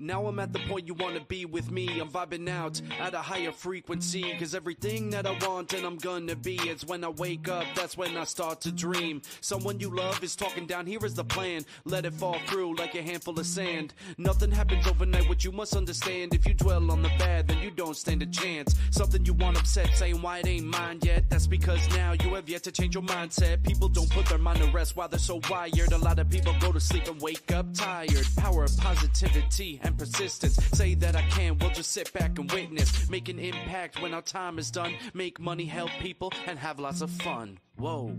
Now I'm at the point you wanna be with me. I'm vibing out at a higher frequency, cause everything that I want and I'm gonna be is when I wake up, that's when I start to dream. Someone you love is talking down, here is the plan. Let it fall through like a handful of sand. Nothing happens overnight, what you must understand. If you dwell on the bad, then you don't stand a chance. Something you want upset, saying why it ain't mine yet. That's because now you have yet to change your mindset. People don't put their mind to rest while they're so wired. A lot of people go to sleep and wake up tired. Power of positivity and persistence. Say that I can, we'll just sit back and witness. Make an impact when our time is done. Make money, help people, and have lots of fun. Whoa.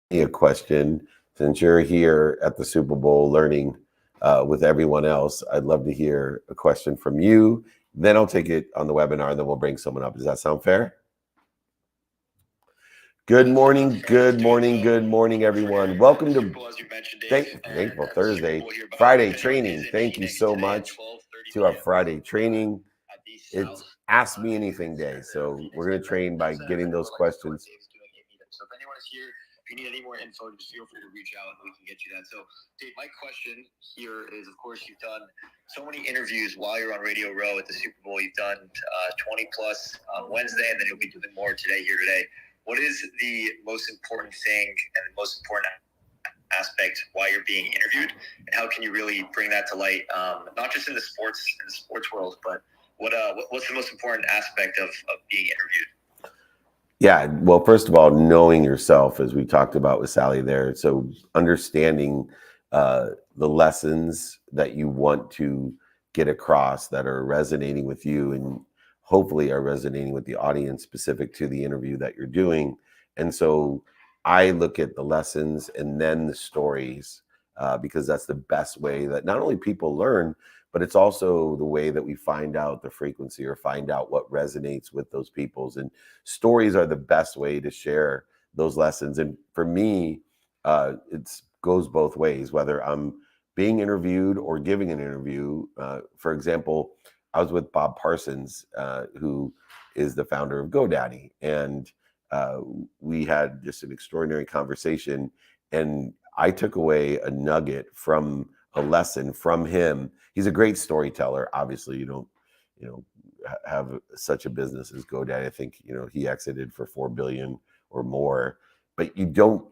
A question, since you're here at the Super Bowl learning with everyone else, I'd love to hear a question from you. Then I'll take it on the webinar, and then we'll bring someone up. Does that sound fair? Good morning, good morning, good morning, everyone. Welcome to Thankful Thursday, Friday training. Thank you so much to our Friday training. It's Ask Me Anything Day. So we're going to train by getting those questions. So if anyone is here, if you need any more info, just feel free to reach out and we can get you that. So, Dave, my question here is, of course, you've done so many interviews while you're on Radio Row at the Super Bowl. You've done 20 plus on Wednesday, and then you'll be doing more today. What is the most important thing and the most important aspect while you're being interviewed, and how can you really bring that to light, not just in the sports world, but what's the most important aspect of being interviewed? Yeah, well, first of all, knowing yourself, as we talked about with Sally there. So understanding the lessons that you want to get across that are resonating with you and hopefully are resonating with the audience specific to the interview that you're doing. And so I look at the lessons and then the stories because that's the best way that not only people learn, but it's also the way that we find out the frequency or find out what resonates with those peoples. And stories are the best way to share those lessons. And for me, it goes both ways, whether I'm being interviewed or giving an interview. For example, I was with Bob Parsons, who is the founder of GoDaddy. And we had just an extraordinary conversation. And I took away a nugget from a lesson from him. He's a great storyteller. Obviously, you don't, have such a business as GoDaddy. I think, he exited for $4 billion or more, but you don't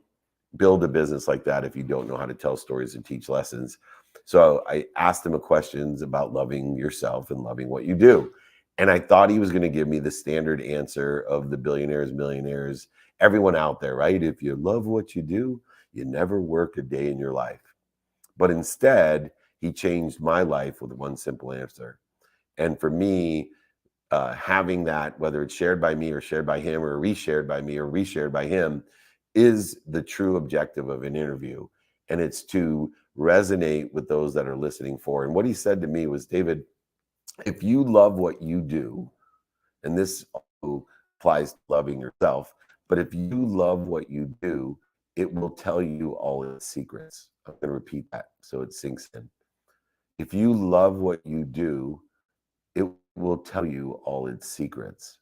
build a business like that if you don't know how to tell stories and teach lessons. So I asked him questions about loving yourself and loving what you do. And I thought he was going to give me the standard answer of the billionaires, millionaires, everyone out there, right? If you love what you do, you never work a day in your life. But instead, he changed my life with one simple answer. And for me, having that, whether it's shared by me or shared by him or reshared by me or reshared by him, is the true objective of an interview. And it's to resonate with those that are listening for. And what he said to me was, David, If you love what you do, and this also applies to loving yourself, but if you love what you do, it will tell you all its secrets. I'm going to repeat that so it sinks in. If you love what you do, it will tell you all its secrets.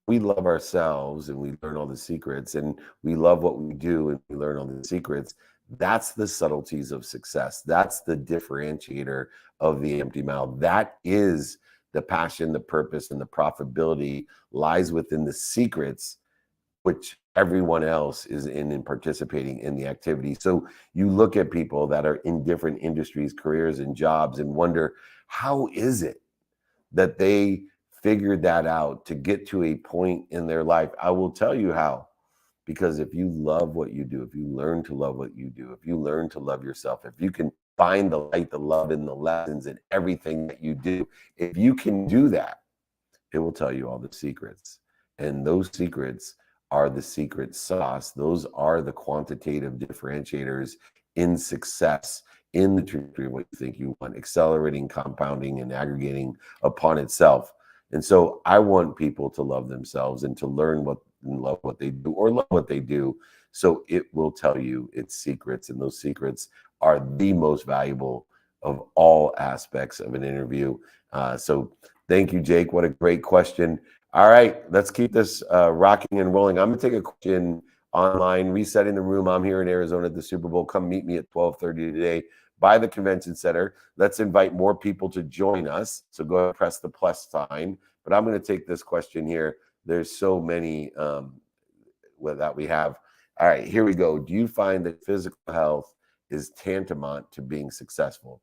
We love ourselves and we learn all the secrets, and we love what we do and we learn all the secrets. That's the subtleties of success. That's the differentiator of the empty mile. That is the passion, the purpose, and the profitability lies within the secrets, which everyone else is in and participating in the activity. So you look at people that are in different industries, careers, and jobs and wonder, how is it that they figured that out to get to a point in their life? I will tell you how. Because if you love what you do, if you learn to love what you do, if you learn to love yourself, if you can find the light, the love, and the lessons in everything that you do, if you can do that, it will tell you all the secrets. And those secrets are the secret sauce. Those are the quantitative differentiators in success, in the trajectory of what you think you want, accelerating, compounding, and aggregating upon itself. And so I want people to love themselves and to learn what and love what they do, or love what they do. So it will tell you its secrets, and those secrets are the most valuable of all aspects of an interview. So thank you, Jake. What a great question. All right, let's keep this rocking and rolling. I'm going to take a question online, resetting the room. I'm here in Arizona at the Super Bowl. Come meet me at 12:30 today by the convention center. Let's invite more people to join us. So go ahead and press the plus sign. But I'm going to take this question here. There's so many that we have. All right, here we go. Do you find that physical health is tantamount to being successful?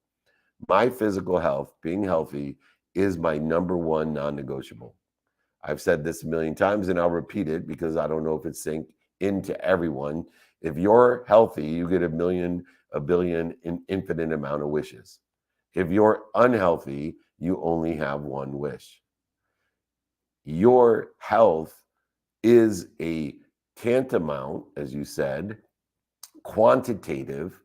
My physical health, being healthy, is my number one non-negotiable. I've said this a million times and I'll repeat it because I don't know if it's synced into everyone. If you're healthy, you get a billion, an infinite amount of wishes. If you're unhealthy, you only have one wish. Your health is a tantamount, as you said, quantitative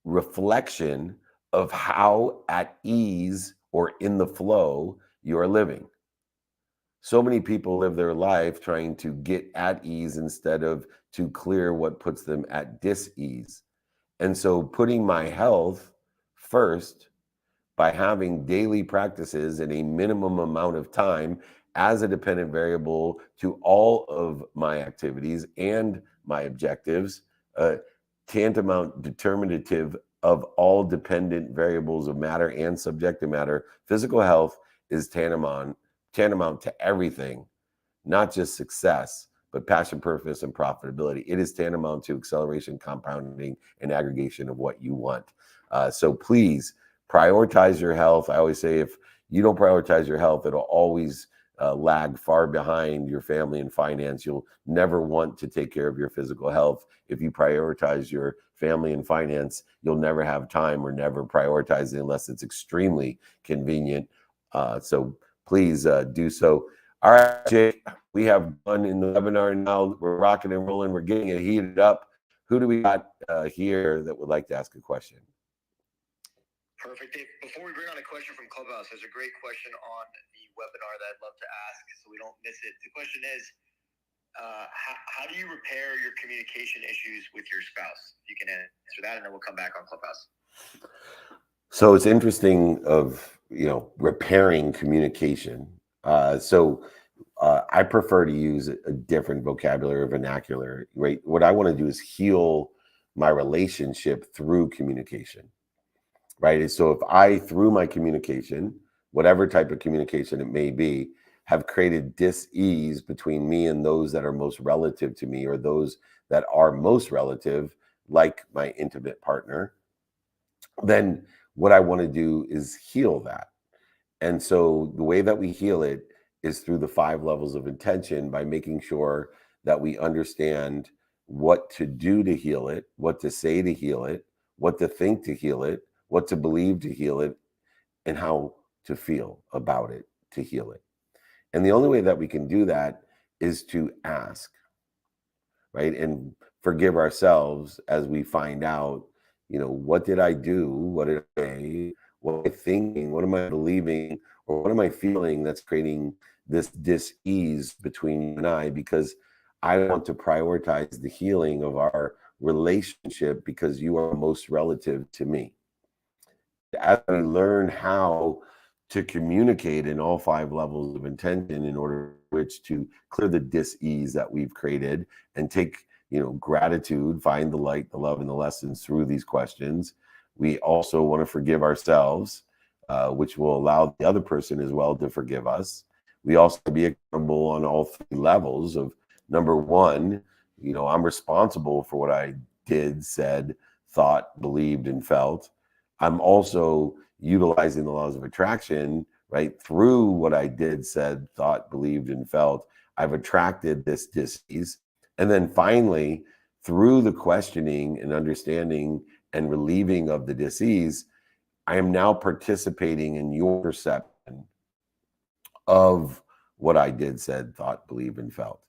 reflection of how at ease or in the flow you are living. So many people live their life trying to get at ease instead of to clear what puts them at dis-ease. And so putting my health first by having daily practices in a minimum amount of time as a dependent variable to all of my activities and my objectives, tantamount determinative of all dependent variables of matter and subjective matter. Physical health is tantamount to everything, not just success, but passion, purpose, and profitability. It is tantamount to acceleration, compounding, and aggregation of what you want. So please prioritize your health. I always say if you don't prioritize your health, it'll always lag far behind your family and finance. You'll never want to take care of your physical health. If you prioritize your family and finance, you'll never have time or never prioritize it unless it's extremely convenient. So please do so. All right, Jake, we have fun in the webinar now. We're rocking and rolling. We're getting it heated up. Who do we got here that would like to ask a question? Perfect. Dave, before we bring on a question from Clubhouse, there's a great question on the webinar that I'd love to ask so we don't miss it. The question is, how do you repair your communication issues with your spouse? If you can answer that, and then we'll come back on Clubhouse. So it's interesting of, repairing communication. I prefer to use a different vocabulary or vernacular, right? What I want to do is heal my relationship through communication. Right. So if I, through my communication, whatever type of communication it may be, have created dis-ease between me and those that are most relative to me, or those that are most relative, like my intimate partner, then what I want to do is heal that. And so the way that we heal it is through the 5 levels of intention, by making sure that we understand what to do to heal it, what to say to heal it, what to think to heal it, what to believe to heal it, and how to feel about it to heal it. And the only way that we can do that is to ask, right? And forgive ourselves as we find out, what did I do? What did I say? What am I thinking? What am I believing? Or what am I feeling that's creating this dis-ease between you and I? Because I want to prioritize the healing of our relationship because you are most relative to me. As I learn how to communicate in all 5 levels of intention in order which to clear the dis-ease that we've created and take, gratitude, find the light, the love, and the lessons through these questions. We also want to forgive ourselves, which will allow the other person as well to forgive us. We also be accountable on all 3 levels of, number 1, I'm responsible for what I did, said, thought, believed, and felt. I'm also utilizing the laws of attraction, right? Through what I did, said, thought, believed, and felt, I've attracted this dis-ease. And then finally, through the questioning and understanding and relieving of the dis-ease, I am now participating in your perception of what I did, said, thought, believed, and felt.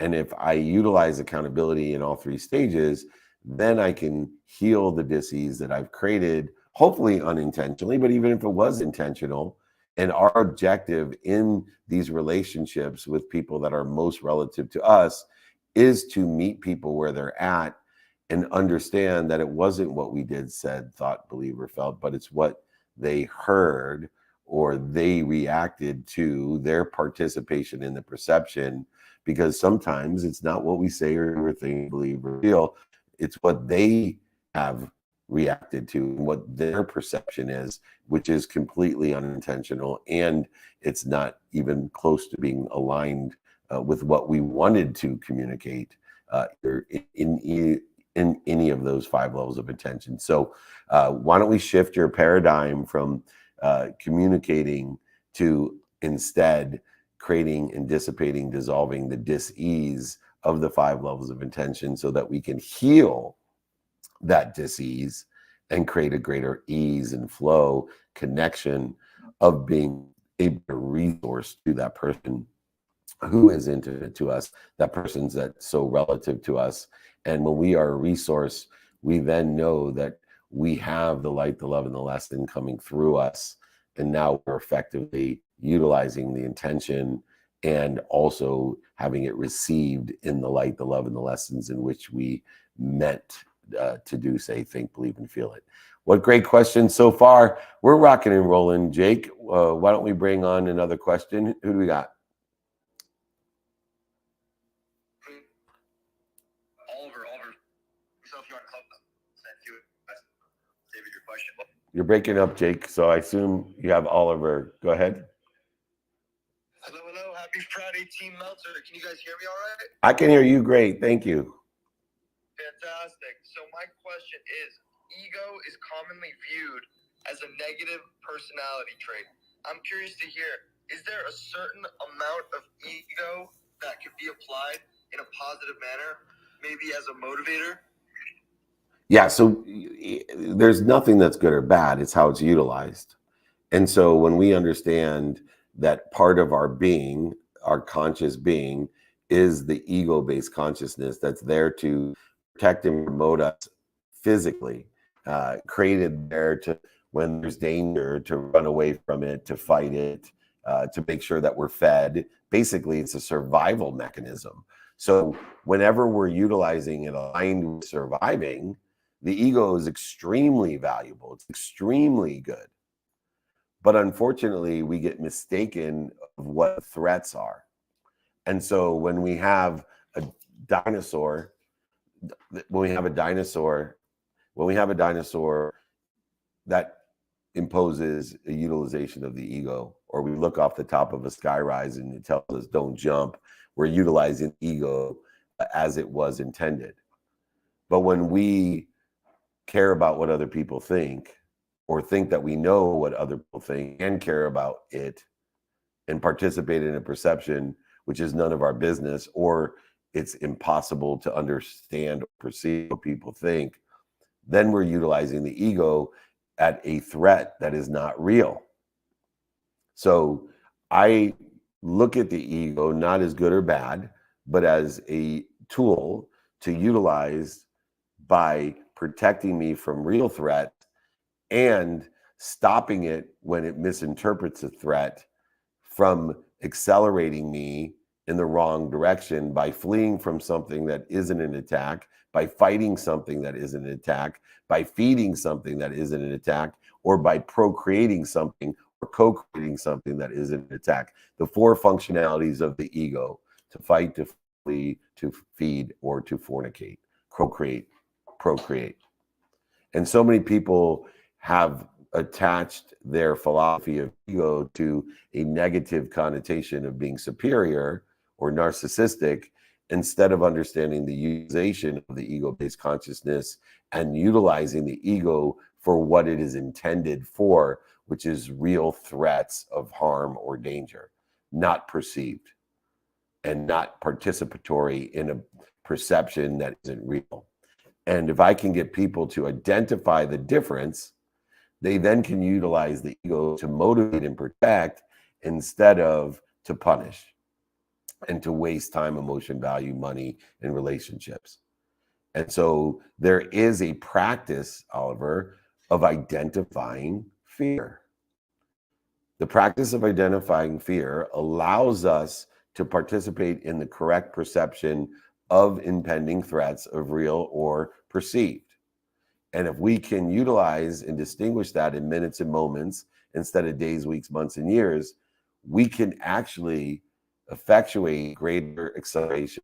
And if I utilize accountability in all 3 stages, then I can heal the dis-ease that I've created, hopefully unintentionally, but even if it was intentional. And our objective in these relationships with people that are most relative to us is to meet people where they're at and understand that it wasn't what we did, said, thought, believed, or felt, but it's what they heard or they reacted to, their participation in the perception. Because sometimes it's not what we say or think, believe, or feel. It's what they have reacted to and what their perception is, which is completely unintentional. And it's not even close to being aligned with what we wanted to communicate in any of those 5 levels of intention. So why don't we shift your paradigm from communicating to instead creating and dissipating, dissolving the dis-ease of the 5 levels of intention so that we can heal that dis-ease and create a greater ease and flow, connection of being a resource to that person who is intimate to us, that person's that's so relative to us. And when we are a resource, we then know that we have the light, the love, and the lesson coming through us. And now we're effectively utilizing the intention and also having it received in the light, the love, and the lessons in which we meant to do, say, think, believe, and feel it. What great questions so far. We're rocking and rolling. Jake, why don't we bring on another question? Who do we got? Oliver. So if you want to club them, send you David your question. You're breaking up, Jake, so I assume you have Oliver. Go ahead. Hello. Happy Friday, Team Meltzer. Can you guys hear me all right? I can hear you great. Thank you. Fantastic. So my question is, ego is commonly viewed as a negative personality trait. I'm curious to hear, is there a certain amount of ego that could be applied in a positive manner, maybe as a motivator? Yeah, so there's nothing that's good or bad. It's how it's utilized. And so when we understand that part of our being, our conscious being, is the ego-based consciousness that's there to protect and promote us physically, created there to, when there's danger, to run away from it, to fight it, to make sure that we're fed. Basically, it's a survival mechanism. So whenever we're utilizing it aligned with surviving, the ego is extremely valuable. It's extremely good. But unfortunately, we get mistaken of what threats are. And so when we have a dinosaur that imposes a utilization of the ego, or we look off the top of a skyrise and it tells us don't jump, we're utilizing ego as it was intended. But when we care about what other people think, or think that we know what other people think and care about it, and participate in a perception which is none of our business, or it's impossible to understand or perceive what people think, then we're utilizing the ego at a threat that is not real. So I look at the ego not as good or bad, but as a tool to utilize by protecting me from real threat and stopping it when it misinterprets a threat from accelerating me in the wrong direction by fleeing from something that isn't an attack, by fighting something that isn't an attack, by feeding something that isn't an attack, or by procreating something or co-creating something that isn't an attack. The 4 functionalities of the ego: to fight, to flee, to feed, or to fornicate, procreate. And so many people have attached their philosophy of ego to a negative connotation of being superior or narcissistic, instead of understanding the utilization of the ego-based consciousness and utilizing the ego for what it is intended for, which is real threats of harm or danger, not perceived and not participatory in a perception that isn't real. And if I can get people to identify the difference, they then can utilize the ego to motivate and protect instead of to punish and to waste time, emotion, value, money, and relationships. And so there is a practice, Oliver, of identifying fear. The practice of identifying fear allows us to participate in the correct perception of impending threats of real or perceived. And if we can utilize and distinguish that in minutes and moments instead of days, weeks, months, and years, we can actually effectuate greater acceleration,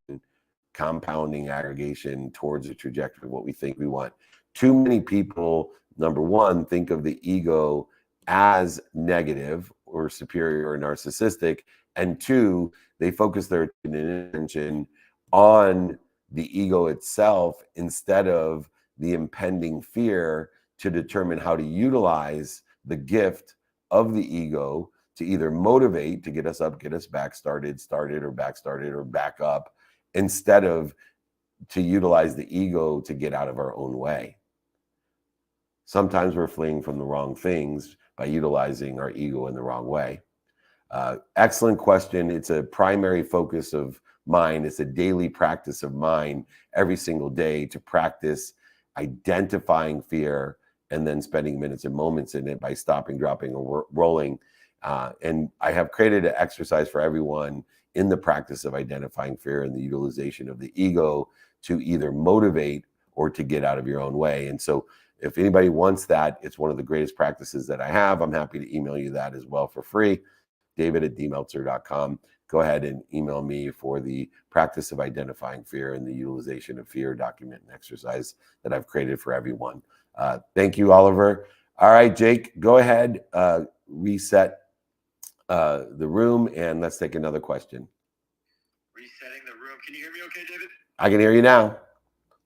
compounding aggregation towards a trajectory of what we think we want. Too many people, number one, think of the ego as negative or superior or narcissistic, and 2, they focus their attention on the ego itself instead of the impending fear to determine how to utilize the gift of the ego to either motivate, to get us up, get us back started, or back up, instead of to utilize the ego to get out of our own way. Sometimes we're fleeing from the wrong things by utilizing our ego in the wrong way. Excellent question. It's a primary focus of mine. It's a daily practice of mine every single day to practice identifying fear and then spending minutes and moments in it by stopping, dropping, or rolling. And I have created an exercise for everyone in the practice of identifying fear and the utilization of the ego to either motivate or to get out of your own way. And so if anybody wants that, it's one of the greatest practices that I have. I'm happy to email you that as well for free. David@dmeltzer.com. Go ahead and email me for the practice of identifying fear and the utilization of fear document and exercise that I've created for everyone. Thank you, Oliver. All right, Jake, go ahead, reset the room, and let's take another question. Resetting the room. Can you hear me okay, David? I can hear you now.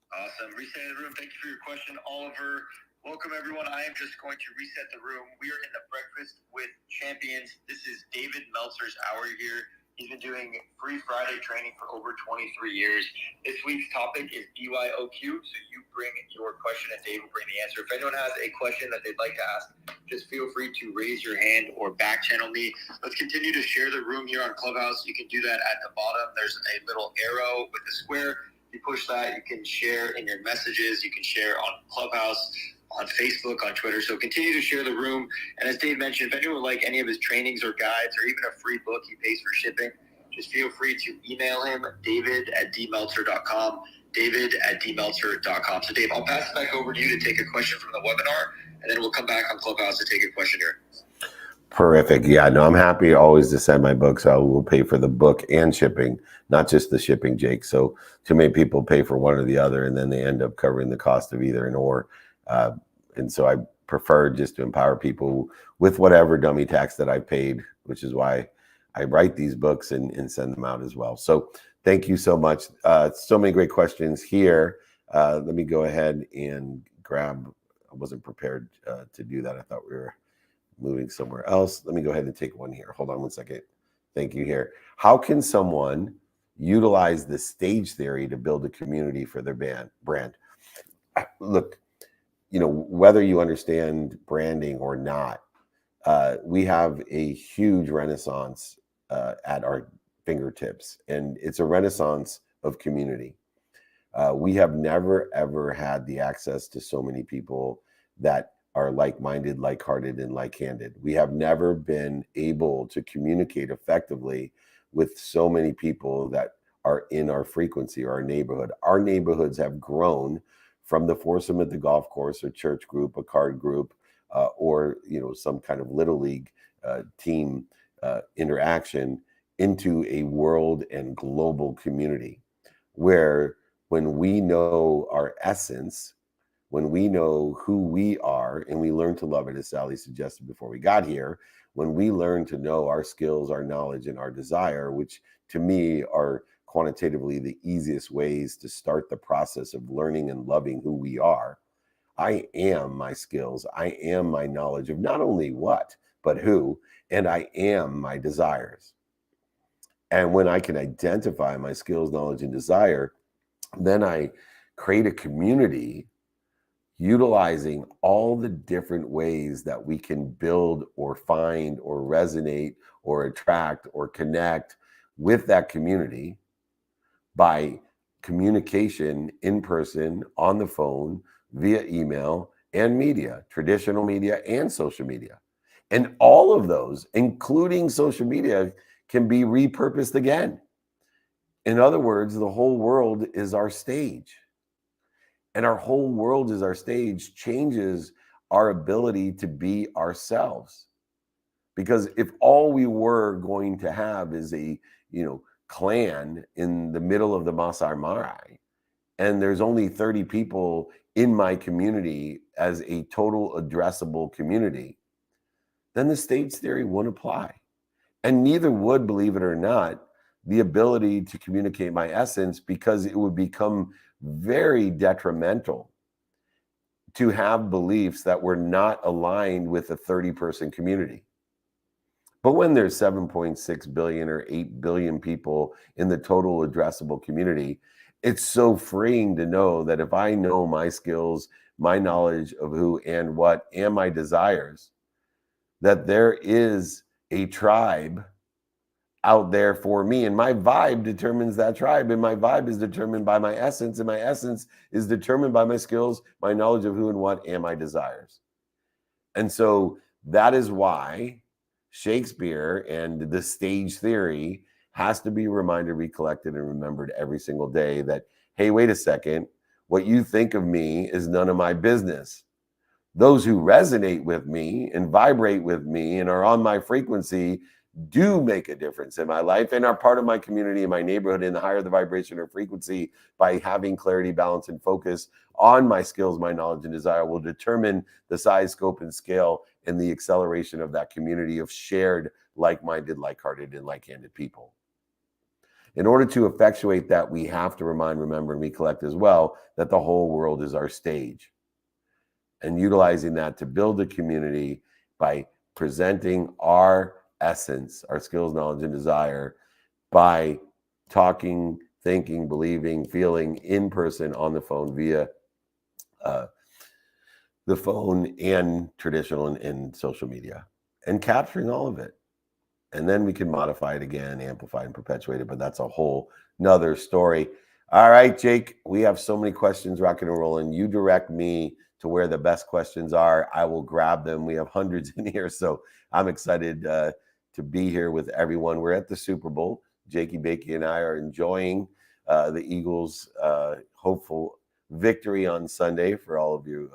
Awesome. Resetting the room. Thank you for your question, Oliver. Welcome, everyone. I am just going to reset the room. We are in the Breakfast with Champions. This is David Meltzer's hour here. He's been doing Free Friday training for over 23 years. This week's topic is BYOQ. So you bring your question and Dave will bring the answer. If anyone has a question that they'd like to ask, just feel free to raise your hand or back channel me. Let's continue to share the room here on Clubhouse. You can do that at the bottom. There's a little arrow with a square. You push that, you can share in your messages. You can share on Clubhouse, on Facebook, on Twitter. So continue to share the room. And as Dave mentioned, if anyone would like any of his trainings or guides or even a free book he pays for shipping, just feel free to email him, david@dmeltzer.com, david@dmeltzer.com. So Dave, I'll pass it back over to you to take a question from the webinar, and then we'll come back on Clubhouse to take a question here. Perfect. Yeah, no, I'm happy always to send my books. I will pay for the book and shipping, not just the shipping, Jake. So too many people pay for one or the other, and then they end up covering the cost of either and or. And so I prefer just to empower people with whatever dummy tax that I paid, which is why I write these books and send them out as well. So thank you so much. So many great questions here. Let me go ahead and grab, I wasn't prepared to do that. I thought we were moving somewhere else. Let me go ahead and take one here. Hold on one second. Thank you here. How can someone utilize the stage theory to build a community for their brand? Look, you know, whether you understand branding or not, we have a huge renaissance at our fingertips, and it's a renaissance of community. We have never, ever had the access to so many people that are like-minded, like-hearted, and like-handed. We have never been able to communicate effectively with so many people that are in our frequency or our neighborhood. Our neighborhoods have grown from the foursome at the golf course, a church group, a card group, or some kind of little league team interaction into a world and global community where when we know our essence, when we know who we are and we learn to love it, as Sally suggested before we got here, when we learn to know our skills, our knowledge, and our desire, which to me are quantitatively the easiest ways to start the process of learning and loving who we are. I am my skills. I am my knowledge of not only what, but who, and I am my desires. And when I can identify my skills, knowledge, and desire, then I create a community utilizing all the different ways that we can build or find or resonate or attract or connect with that community by communication in person, on the phone, via email, and media, traditional media and social media. And all of those, including social media, can be repurposed again. In other words, the whole world is our stage. And our whole world is our stage changes our ability to be ourselves. Because if all we were going to have is a, clan in the middle of the Masai Mara, and there's only 30 people in my community as a total addressable community, then the stage theory wouldn't apply. And neither would, believe it or not, the ability to communicate my essence, because it would become very detrimental to have beliefs that were not aligned with a 30-person community. But when there's 7.6 billion or 8 billion people in the total addressable community, it's so freeing to know that if I know my skills, my knowledge of who and what, and my desires, that there is a tribe out there for me, and my vibe determines that tribe, and my vibe is determined by my essence, and my essence is determined by my skills, my knowledge of who and what, and my desires. And so that is why Shakespeare and the stage theory has to be reminded, recollected, and remembered every single day that, hey, wait a second, what you think of me is none of my business. Those who resonate with me and vibrate with me and are on my frequency do make a difference in my life and are part of my community and my neighborhood. And the higher the vibration or frequency, by having clarity, balance, and focus on my skills, my knowledge, and desire, will determine the size, scope, and scale and the acceleration of that community of shared, like-minded, like-hearted, and like-handed people. In order to effectuate that, we have to remind, remember, and recollect as well that the whole world is our stage. And utilizing that to build a community by presenting our essence, our skills, knowledge, and desire by talking, thinking, believing, feeling in person, on the phone, via the phone, and traditional and social media, and capturing all of it. And then we can modify it again, amplify and perpetuate it, but that's a whole nother story. All right, Jake, we have so many questions rocking and rolling. You direct me to where the best questions are. I will grab them. We have hundreds in here, so I'm excited to be here with everyone. We're at the Super Bowl. Jakey Bakey and I are enjoying the Eagles' hopeful victory on Sunday. For all of you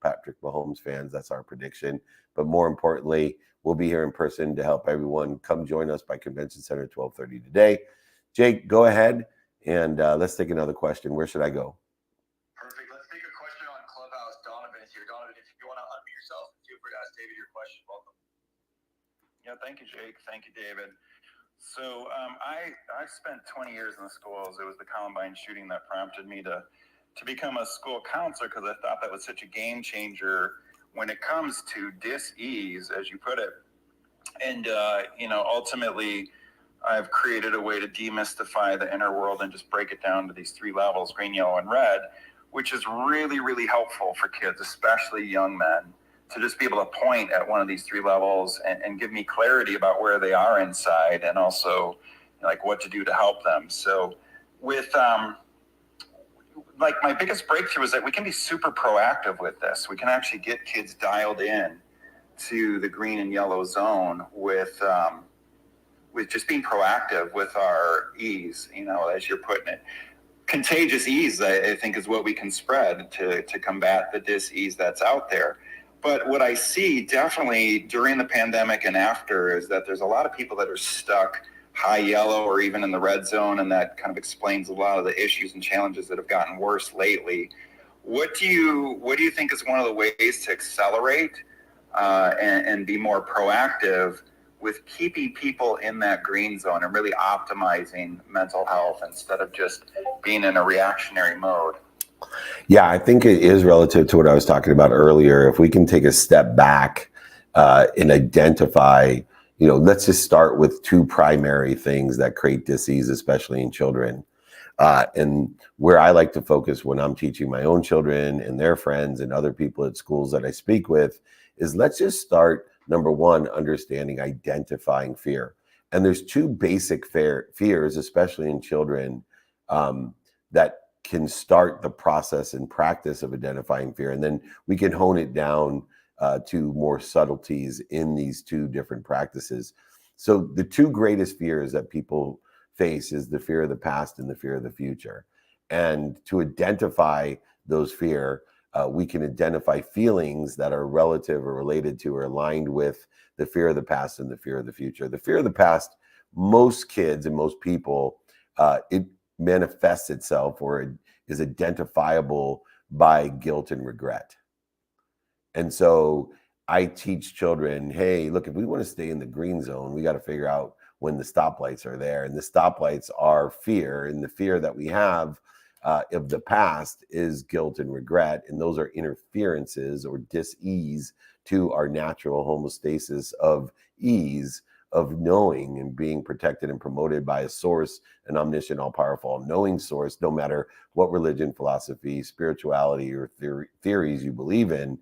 Patrick Mahomes fans, that's our prediction. But more importantly, we'll be here in person to help everyone. Come join us by Convention Center 12:30 today. Jake, go ahead and let's take another question. Where should I go? Perfect. Let's take a question on Clubhouse. Donovan is here. Donovan, if you want to unmute yourself and feel free to ask David your question. Welcome. Yeah, thank you, Jake. Thank you, David. So I spent 20 years in the schools. It was the Columbine shooting that prompted me to become a school counselor, because I thought that was such a game changer when it comes to dis-ease, as you put it. And, ultimately, I've created a way to demystify the inner world and just break it down to these three levels, green, yellow, and red, which is really, really helpful for kids, especially young men, to just be able to point at one of these three levels and give me clarity about where they are inside, and also like what to do to help them. So with like my biggest breakthrough is that we can be super proactive with this. We can actually get kids dialed in to the green and yellow zone with just being proactive with our ease, as you're putting it. Contagious ease, I think, is what we can spread to combat the dis-ease that's out there. But what I see definitely during the pandemic and after is that there's a lot of people that are stuck high yellow or even in the red zone, and that kind of explains a lot of the issues and challenges that have gotten worse lately. What do you think is one of the ways to accelerate and be more proactive with keeping people in that green zone and really optimizing mental health instead of just being in a reactionary mode? Yeah, I think it is relative to what I was talking about earlier. If we can take a step back and identify, let's just start with two primary things that create disease, especially in children. And where I like to focus when I'm teaching my own children and their friends and other people at schools that I speak with is let's just start, number one, understanding identifying fear. And there's two basic fears, especially in children, that can start the process and practice of identifying fear. And then we can hone it down to more subtleties in these two different practices. So the two greatest fears that people face is the fear of the past and the fear of the future. And to identify those fear, we can identify feelings that are relative or related to or aligned with the fear of the past and the fear of the future. The fear of the past, most kids and most people, it manifests itself or is identifiable by guilt and regret. And so I teach children, hey, look, if we want to stay in the green zone, we got to figure out when the stoplights are there. And the stoplights are fear. And the fear that we have of the past is guilt and regret. And those are interferences or dis-ease to our natural homeostasis of ease, of knowing and being protected and promoted by a source, an omniscient, all-powerful, knowing source, no matter what religion, philosophy, spirituality, or theories you believe in.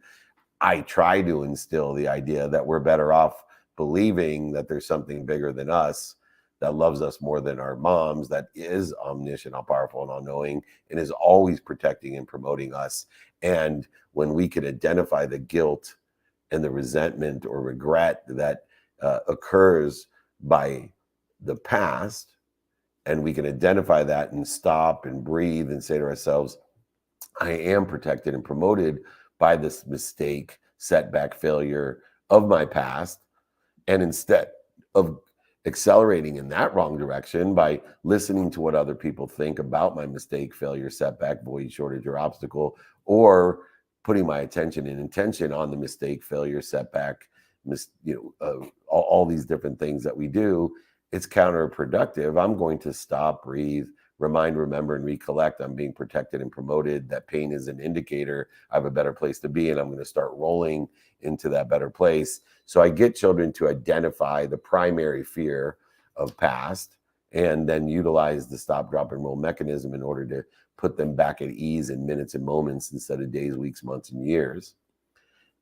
I try to instill the idea that we're better off believing that there's something bigger than us that loves us more than our moms, that is omniscient, all-powerful, and all-knowing, and is always protecting and promoting us. And when we can identify the guilt and the resentment or regret that occurs by the past, and we can identify that and stop and breathe and say to ourselves, I am protected and promoted by this mistake, setback, failure of my past. And instead of accelerating in that wrong direction by listening to what other people think about my mistake, failure, setback, void, shortage, or obstacle, or putting my attention and intention on the mistake, failure, setback, all these different things that we do, it's counterproductive. I'm going to stop, breathe, remind, remember, and recollect. I'm being protected and promoted. That pain is an indicator I have a better place to be, and I'm going to start rolling into that better place. So I get children to identify the primary fear of past and then utilize the stop, drop, and roll mechanism in order to put them back at ease in minutes and moments instead of days, weeks, months, and years.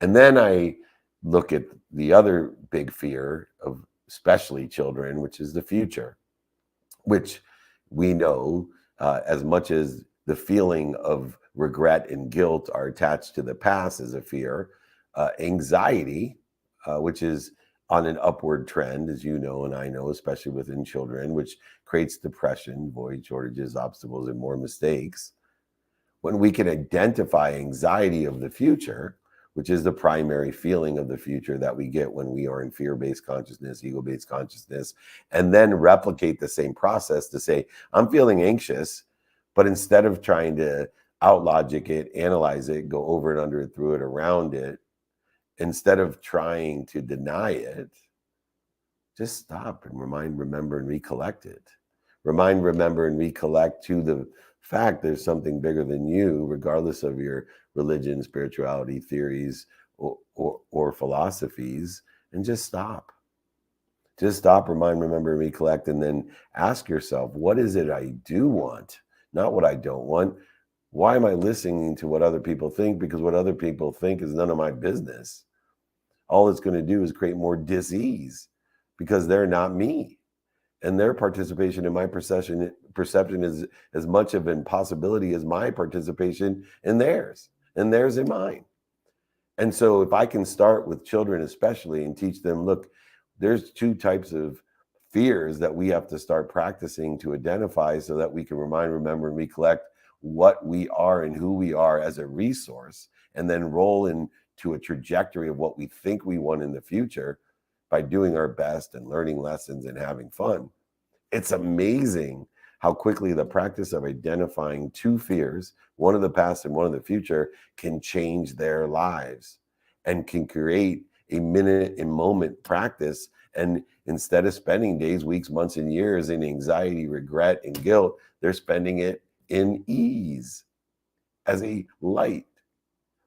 And then I look at the other big fear of especially children, which is the future, which we know as much as the feeling of regret and guilt are attached to the past as a fear, anxiety, which is on an upward trend, as you know and I know, especially within children, which creates depression, void, shortages, obstacles, and more mistakes. When we can identify anxiety of the future, which is the primary feeling of the future that we get when we are in fear-based consciousness, ego-based consciousness, and then replicate the same process to say, I'm feeling anxious, but instead of trying to out-logic it, analyze it, go over it, under it, through it, around it, instead of trying to deny it, just stop and remind, remember, and recollect it. Remind, remember, and recollect to the fact there's something bigger than you, regardless of your religion, spirituality, theories, or philosophies, and just stop. Just stop, remind, remember, and recollect, and then ask yourself, what is it I do want? Not what I don't want. Why am I listening to what other people think? Because what other people think is none of my business. All it's going to do is create more dis-ease because they're not me. and their participation in my perception is as much of an possibility as my participation in theirs, and theirs in mine. And so if I can start with children especially and teach them, look, there's two types of fears that we have to start practicing to identify so that we can remind, remember, and recollect what we are and who we are as a resource, and then roll into a trajectory of what we think we want in the future by doing our best and learning lessons and having fun. It's amazing how quickly the practice of identifying two fears, one of the past and one of the future, can change their lives and can create a minute and moment practice. And instead of spending days, weeks, months, and years in anxiety, regret, and guilt, they're spending it in ease as a light,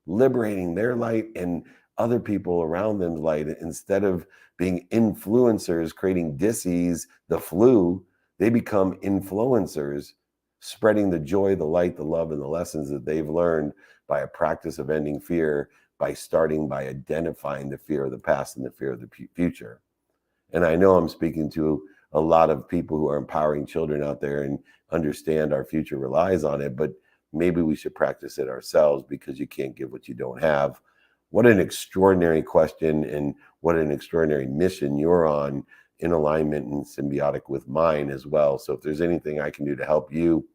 liberating their light and other people around them's light. Instead of being influencers creating dis-ease, the flu, they become influencers, spreading the joy, the light, the love, and the lessons that they've learned by a practice of ending fear, by starting by identifying the fear of the past and the fear of the future. And I know I'm speaking to a lot of people who are empowering children out there and understand our future relies on it, but maybe we should practice it ourselves, because you can't give what you don't have. What an extraordinary question, and what an extraordinary mission you're on, in alignment and symbiotic with mine as well. So if there's anything I can do to help you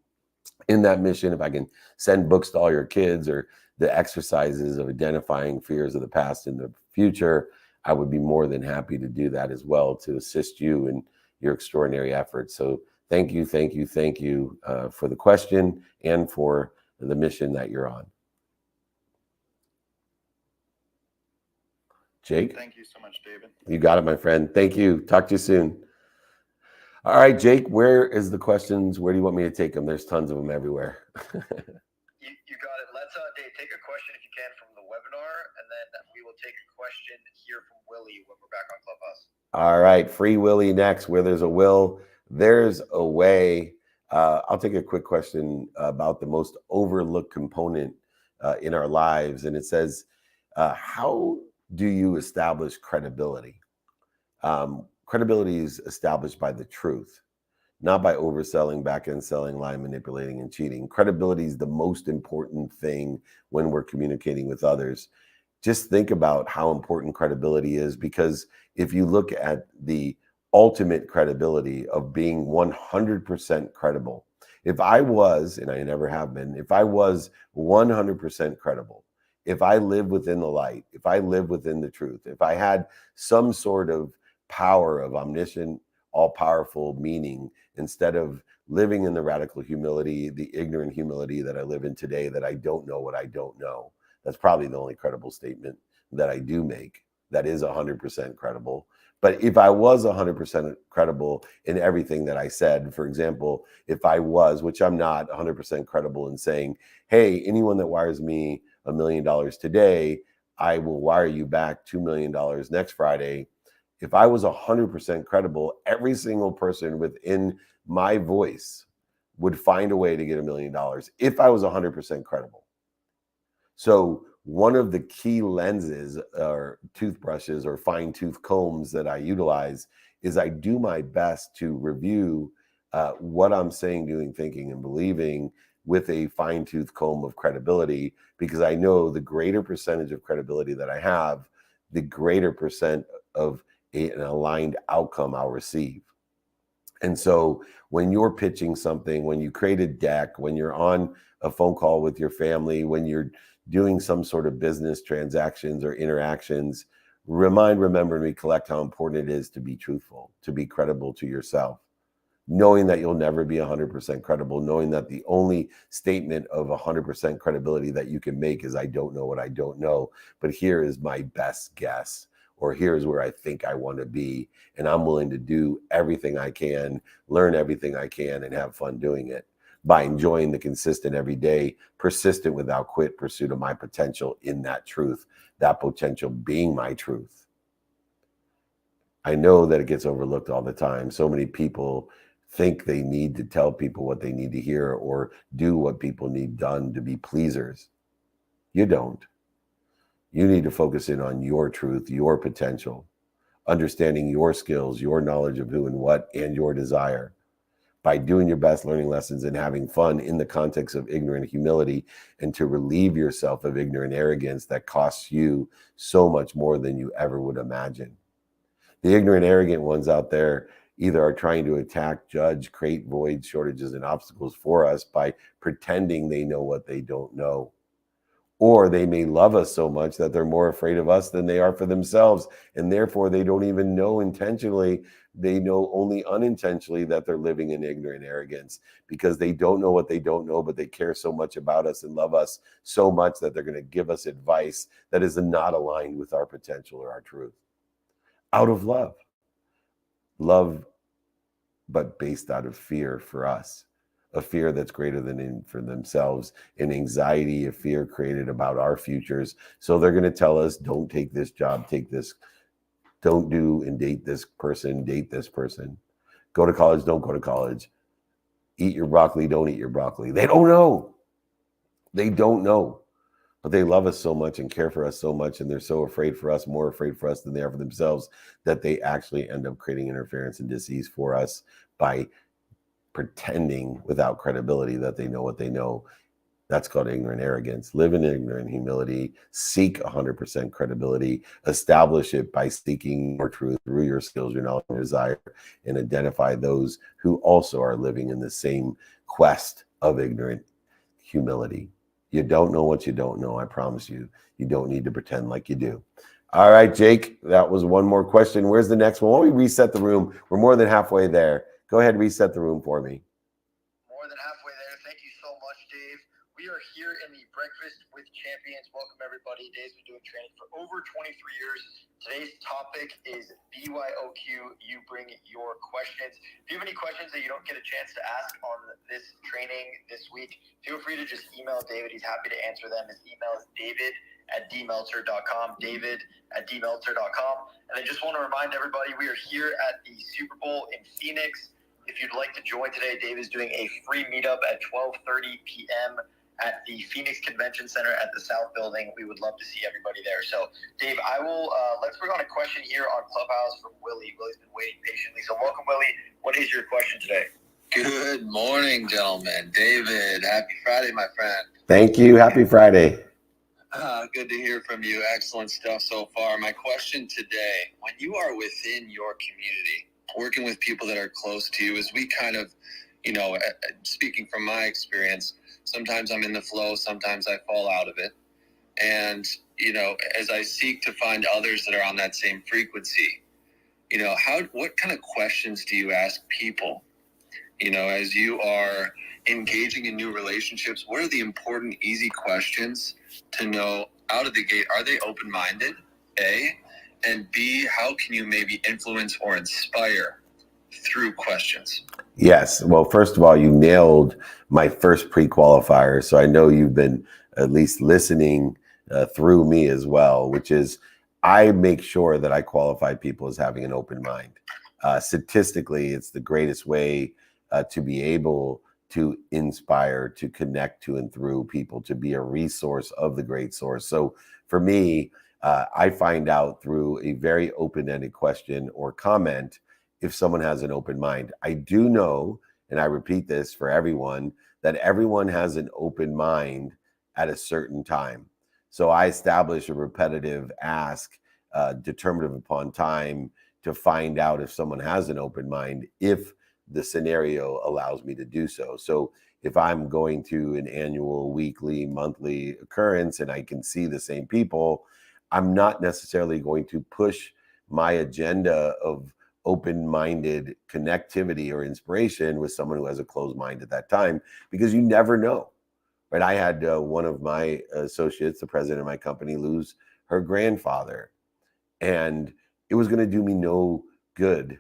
in that mission, if I can send books to all your kids, or the exercises of identifying fears of the past and the future, I would be more than happy to do that as well, to assist you in your extraordinary efforts. So thank you for the question and for the mission that you're on. Jake? Thank you so much, David. You got it, my friend. Thank you. Talk to you soon. All right, Jake, where is the questions? Where do you want me to take them? There's tons of them everywhere. You got it. Let's Dave, take a question if you can from the webinar, and then we will take a question here from Willie when we're back on Clubhouse. All right, Free Willie next. Where there's a will, there's a way. I'll take a quick question about the most overlooked component in our lives. And it says, how do you establish credibility? Credibility is established by the truth, not by overselling, back-end selling, lying, manipulating, and cheating. Credibility is the most important thing when we're communicating with others. Just think about how important credibility is, because if you look at the ultimate credibility of being 100% credible, if I was, and I never have been, if I was 100% credible, if I lived within the light, if I lived within the truth, if I had some sort of power of omniscient, all-powerful meaning, instead of living in the radical humility, the ignorant humility that I live in today, that I don't know what I don't know. That's probably the only credible statement that I do make that is 100% credible. But if I was 100% credible in everything that I said, for example, if I was, which I'm not, 100% credible in saying, hey, anyone that wires me $1 million today, I will wire you back $2 million next Friday. If I was 100% credible, every single person within my voice would find a way to get $1 million if I was 100% credible. So one of the key lenses or toothbrushes or fine tooth combs that I utilize is I do my best to review what I'm saying, doing, thinking, and believing with a fine tooth comb of credibility, because I know the greater percentage of credibility that I have, the greater percent of an aligned outcome I'll receive. And so when you're pitching something, when you create a deck, when you're on a phone call with your family, when you're doing some sort of business transactions or interactions, remind, remember, and recollect how important it is to be truthful, to be credible to yourself, knowing that you'll never be 100% credible, knowing that the only statement of 100% credibility that you can make is, I don't know what I don't know, but here is my best guess, or here's where I think I want to be, and I'm willing to do everything I can, learn everything I can, and have fun doing it by enjoying the consistent, everyday, persistent, without quit pursuit of my potential in that truth, that potential being my truth. I know that it gets overlooked all the time. So many people think they need to tell people what they need to hear or do what people need done to be pleasers. You don't. You need to focus in on your truth, your potential. understanding your skills, your knowledge of who and what, and your desire. By doing your best, learning lessons, and having fun in the context of ignorant humility, and to relieve yourself of ignorant arrogance that costs you so much more than you ever would imagine. The ignorant, arrogant ones out there either are trying to attack, judge, create voids, shortages, and obstacles for us by pretending they know what they don't know. Or they may love us so much that they're more afraid of us than they are for themselves. And therefore, they don't even know intentionally. They know only unintentionally that they're living in ignorant arrogance, because they don't know what they don't know, but they care so much about us and love us so much that they're going to give us advice that is not aligned with our potential or our truth. Out of love. Love, but based out of fear for us. A fear that's greater than in for themselves, an anxiety, a fear created about our futures. So they're going to tell us, don't take this job, take this, don't do and date this person, date this person. Go to college, don't go to college. Eat your broccoli, don't eat your broccoli. They don't know. They don't know. But they love us so much and care for us so much, and they're so afraid for us, more afraid for us than they are for themselves, that they actually end up creating interference and disease for us by pretending without credibility that they know what they know. That's called ignorant arrogance. Live in ignorant humility, seek 100% credibility, establish it by seeking more truth through your skills, your knowledge, and desire, and identify those who also are living in the same quest of ignorant humility. You don't know what you don't know. I promise you. You don't need to pretend like you do. All right, Jake, that was one more question. Where's the next one? Why don't we reset the room? We're more than halfway there. Go ahead, reset the room for me. More than halfway there. Thank you so much, Dave. We are here in the Breakfast with Champions. Welcome, everybody. Dave's been doing training for over 23 years. Today's topic is BYOQ. You bring your questions. If you have any questions that you don't get a chance to ask on this training this week, feel free to just email David. He's happy to answer them. His email is david@dmeltzer.com, david@dmeltzer.com. And I just want to remind everybody, we are here at the Super Bowl in Phoenix. If you'd like to join today, Dave is doing a free meetup at 12:30 p.m. at the Phoenix Convention Center at the South Building. We would love to see everybody there. So, Dave, I will let's bring on a question here on Clubhouse from Willie. Willie's been waiting patiently. So, welcome, Willie. What is your question today? Good morning, gentlemen. David, happy Friday, my friend. Thank you. Happy Friday. Good to hear from you. Excellent stuff so far. My question today, when you are within your community, working with people that are close to you, as we kind of, speaking from my experience, sometimes I'm in the flow, sometimes I fall out of it. And, as I seek to find others that are on that same frequency, what kind of questions do you ask people, as you are engaging in new relationships? What are the important, easy questions to know out of the gate? Are they open-minded, A? And B, how can you maybe influence or inspire through questions? Yes. Well, first of all, you nailed my first pre-qualifier. So I know you've been at least listening through me as well, which is I make sure that I qualify people as having an open mind. Statistically, it's the greatest way to be able to inspire, to connect to and through people, to be a resource of the great source. So for me, I find out through a very open-ended question or comment if someone has an open mind. I do know, and I repeat this for everyone, that everyone has an open mind at a certain time. So I establish a repetitive ask, determinative upon time, to find out if someone has an open mind, if the scenario allows me to do so. So if I'm going to an annual, weekly, monthly occurrence and I can see the same people, I'm not necessarily going to push my agenda of open-minded connectivity or inspiration with someone who has a closed mind at that time, because you never know, right? I had one of my associates, the president of my company, lose her grandfather, and it was going to do me no good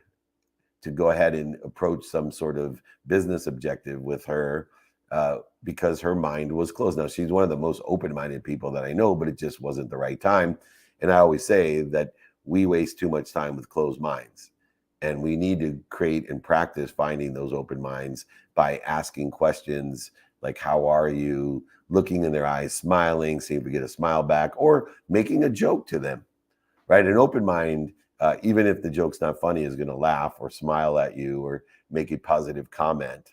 to go ahead and approach some sort of business objective with her because her mind was closed. Now, she's one of the most open-minded people that I know, but it just wasn't the right time. And I always say that we waste too much time with closed minds, and we need to create and practice finding those open minds by asking questions like, how are you? Looking in their eyes, smiling, see if we get a smile back, or making a joke to them, right? An open mind even if the joke's not funny, is going to laugh or smile at you or make a positive comment.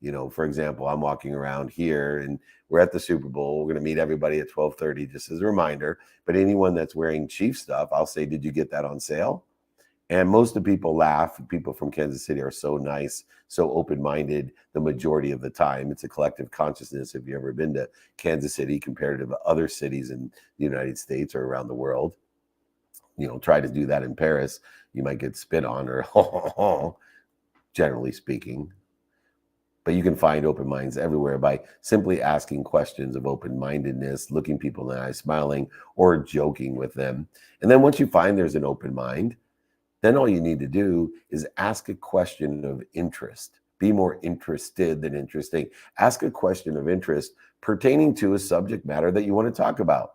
You know, for example, I'm walking around here and we're at the Super Bowl. We're going to meet everybody at 12:30, just as a reminder. But anyone that's wearing Chief stuff, I'll say, did you get that on sale? And most of the people laugh. People from Kansas City are so nice, so open-minded the majority of the time. It's a collective consciousness. If you've ever been to Kansas City compared to other cities in the United States or around the world, you know, try to do that in Paris, you might get spit on or generally speaking. But you can find open minds everywhere by simply asking questions of open-mindedness, looking people in the eye, smiling, or joking with them. And then once you find there's an open mind, then all you need to do is ask a question of interest. Be more interested than interesting. Ask a question of interest pertaining to a subject matter that you want to talk about.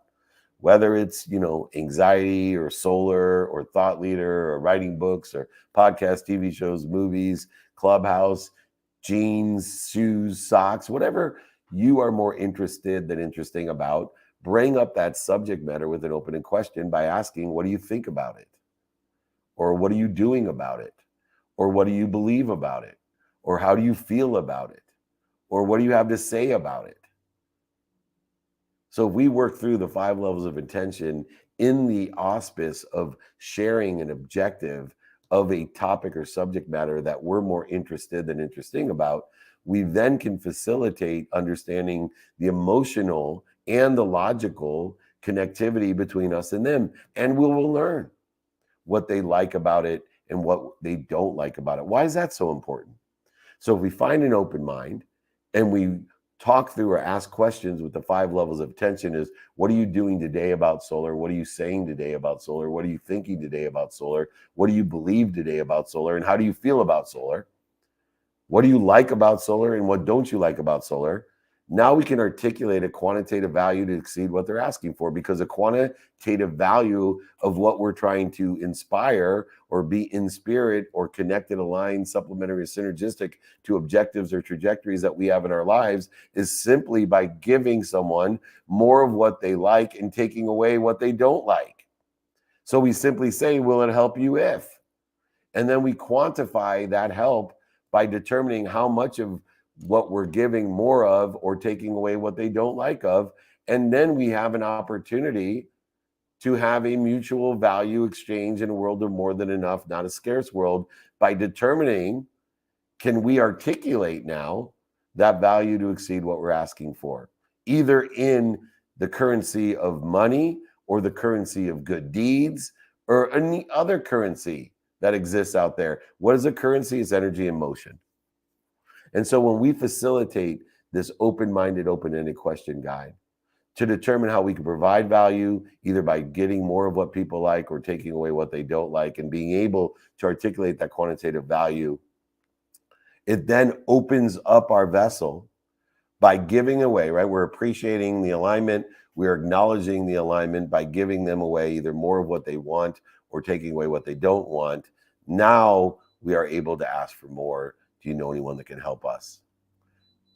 Whether it's, you know, anxiety or solar or thought leader or writing books or podcasts, TV shows, movies, Clubhouse, jeans, shoes, socks, whatever you are more interested than interesting about, bring up that subject matter with an open question by asking, what do you think about it? Or what are you doing about it? Or what do you believe about it? Or how do you feel about it? Or what do you have to say about it? So if we work through the 5 levels of intention in the auspice of sharing an objective of a topic or subject matter that we're more interested than interesting about, we then can facilitate understanding the emotional and the logical connectivity between us and them. And we will learn what they like about it and what they don't like about it. Why is that so important? So if we find an open mind and we talk through or ask questions with the 5 levels of attention is, what are you doing today about solar? What are you saying today about solar? What are you thinking today about solar? What do you believe today about solar? And how do you feel about solar? What do you like about solar and what don't you like about solar? Now we can articulate a quantitative value to exceed what they're asking for, because a quantitative value of what we're trying to inspire or be in spirit or connected, aligned, supplementary, synergistic to objectives or trajectories that we have in our lives is simply by giving someone more of what they like and taking away what they don't like. So we simply say, will it help you if? And then we quantify that help by determining how much of what we're giving more of or taking away what they don't like of. And then we have an opportunity to have a mutual value exchange in a world of more than enough, not a scarce world, by determining, can we articulate now that value to exceed what we're asking for, either in the currency of money or the currency of good deeds or any other currency that exists out there. What is a currency? It's energy and motion. And so when we facilitate this open-minded, open-ended question guide to determine how we can provide value, either by getting more of what people like or taking away what they don't like, and being able to articulate that quantitative value, it then opens up our vessel by giving away, right? We're appreciating the alignment. We're acknowledging the alignment by giving them away either more of what they want or taking away what they don't want. Now we are able to ask for more. Do you know anyone that can help us?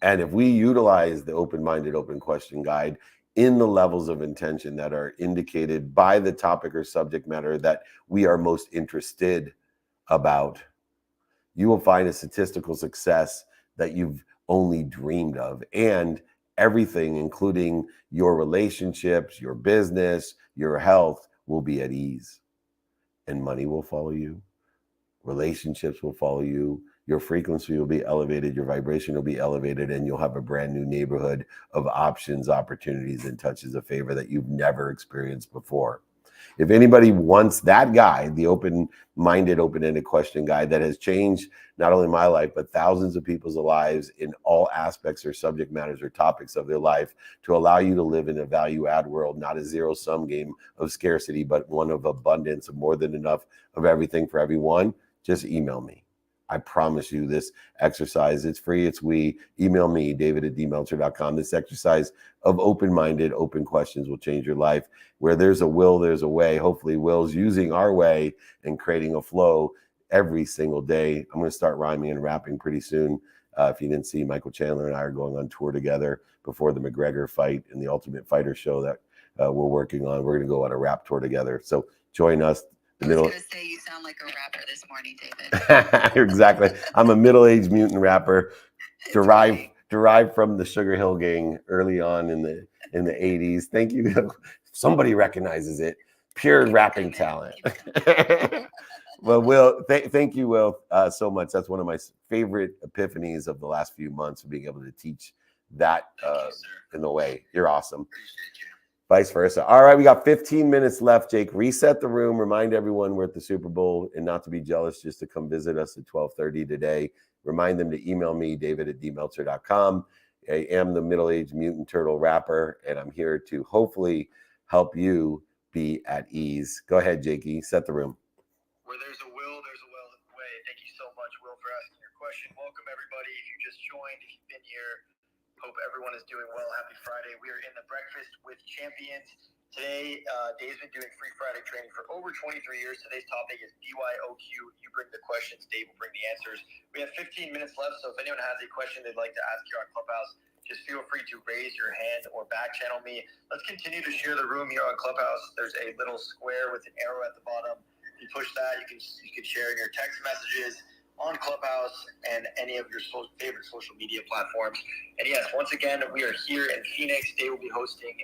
And if we utilize the open-minded, open question guide in the levels of intention that are indicated by the topic or subject matter that we are most interested about, you will find a statistical success that you've only dreamed of. And everything, including your relationships, your business, your health, will be at ease. And money will follow you. Relationships will follow you. Your frequency will be elevated, your vibration will be elevated, and you'll have a brand new neighborhood of options, opportunities, and touches of favor that you've never experienced before. If anybody wants that guide, the open-minded, open-ended question guide that has changed not only my life, but thousands of people's lives in all aspects or subject matters or topics of their life, to allow you to live in a value-add world, not a zero-sum game of scarcity, but one of abundance, of more than enough of everything for everyone, just email me. I promise you this exercise, it's free, it's we. Email me, david@dmeltzer.com. This exercise of open-minded, open questions will change your life. Where there's a will, there's a way. Hopefully Will's using our way and creating a flow every single day. I'm going to start rhyming and rapping pretty soon. If you didn't see, Michael Chandler and I are going on tour together before the McGregor fight and the Ultimate Fighter show that we're working on. We're going to go on a rap tour together. So join us. The middle. I was gonna say you sound like a rapper this morning, David. Exactly. I'm a middle-aged mutant rapper, derived from the Sugar Hill Gang early on in the 80s. Thank you. Somebody recognizes it. Pure rapping talent. Well, Will, thank you, Will, so much. That's one of my favorite epiphanies of the last few months, of being able to teach that in the way. You're awesome. Vice versa. All right, we got 15 minutes left, Jake. Reset the room. Remind everyone we're at the Super Bowl, and not to be jealous, just to come visit us at 12:30 today. Remind them to email me, david@dmeltzer.com. I am the middle-aged mutant turtle rapper, and I'm here to hopefully help you be at ease. Go ahead, Jakey. Set the room. Where there's a will, there's a way. Thank you so much, Will, for asking your question. Welcome, everybody. If you just joined, if you've been here, hope everyone is doing well. Happy Friday. We are in the Breakfast with Champions. Today, Dave's been doing free Friday training for over 23 years. Today's topic is BYOQ. You bring the questions, Dave will bring the answers. We have 15 minutes left, so if anyone has a question they'd like to ask here on Clubhouse, just feel free to raise your hand or back channel me. Let's continue to share the room here on Clubhouse. There's a little square with an arrow at the bottom. If you push that, you can share in your text messages on Clubhouse and any of your favorite social media platforms. And yes, once again, we are here in Phoenix. They will be hosting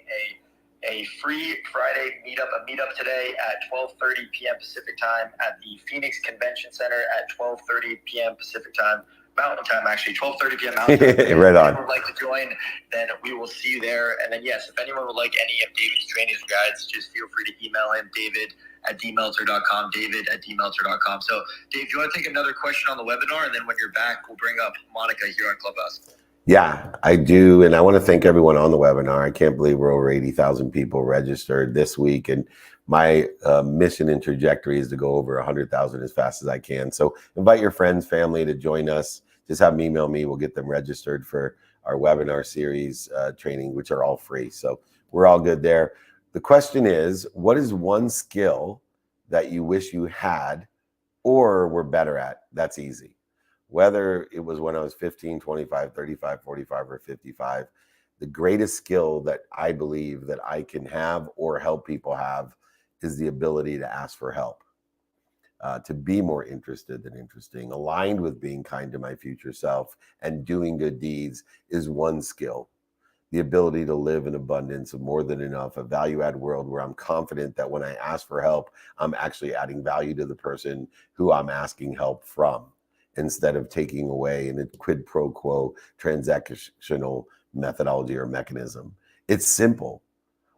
a free Friday meetup today at 12:30 p.m. Pacific time at the Phoenix Convention Center at 12:30 p.m. Pacific time. Mountain time, actually, 12:30 p.m. Mountain time. Right on. If anyone would like to join, then we will see you there. And then, yes, if anyone would like any of David's trainings or guides, just feel free to email him, david@dmeltzer.com, david@dmeltzer.com. So, Dave, do you want to take another question on the webinar? And then when you're back, we'll bring up Monica here on Clubhouse. Yeah, I do. And I want to thank everyone on the webinar. I can't believe we're over 80,000 people registered this week. And my mission and trajectory is to go over 100,000 as fast as I can. So invite your friends, family to join us. Just have them email me. We'll get them registered for our webinar series training, which are all free. So we're all good there. The question is, what is one skill that you wish you had or were better at? That's easy. Whether it was when I was 15, 25, 35, 45, or 55, the greatest skill that I believe that I can have or help people have is the ability to ask for help, to be more interested than interesting, aligned with being kind to my future self, and doing good deeds is one skill. The ability to live in abundance of more than enough, a value-add world where I'm confident that when I ask for help, I'm actually adding value to the person who I'm asking help from, instead of taking away in a quid pro quo transactional methodology or mechanism. It's simple.